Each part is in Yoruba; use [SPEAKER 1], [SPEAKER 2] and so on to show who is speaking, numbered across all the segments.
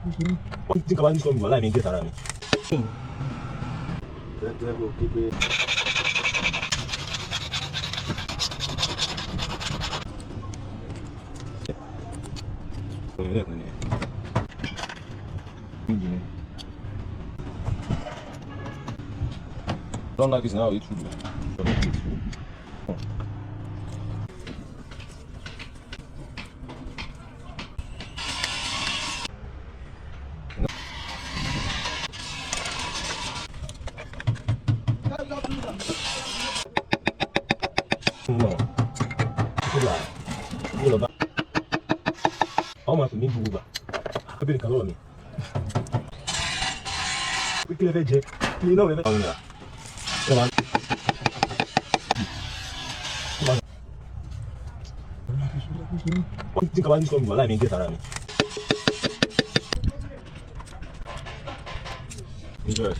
[SPEAKER 1] What do you think about this one? Like me get around me. Don't like this now, it should be. No. How much need to go? I been calling me. We can have a clean up everything. Come on. What do you think about this one? Like me get around me. Enjoy.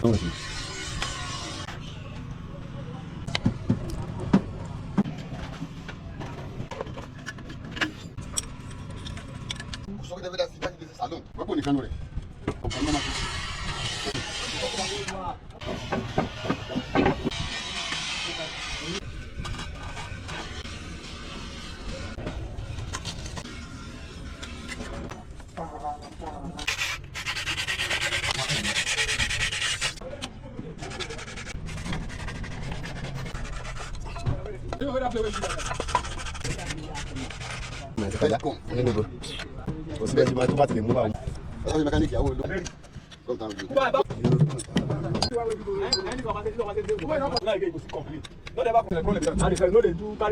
[SPEAKER 1] Thank you.
[SPEAKER 2] Só que deve dar cidade desse salão. Vai pôr no cano, né? Mas olha como, você vai demais do patrimônio, vai. Olha a mecânica, olha.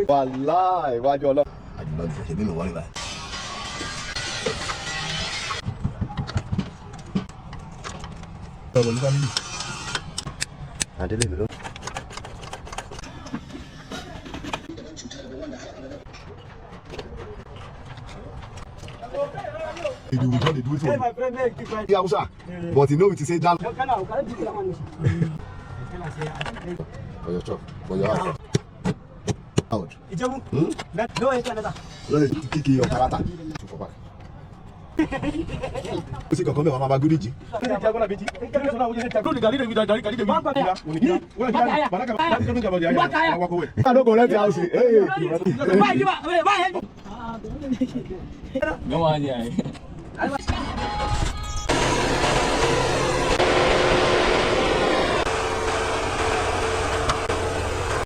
[SPEAKER 2] Wallahi, why you all? I don't say me worry about. Adele. They do it for you. Yeah, but you know it is a down. For your chop, for your house. Out. No, kick your character. Você quer comer uma bagulho? Não,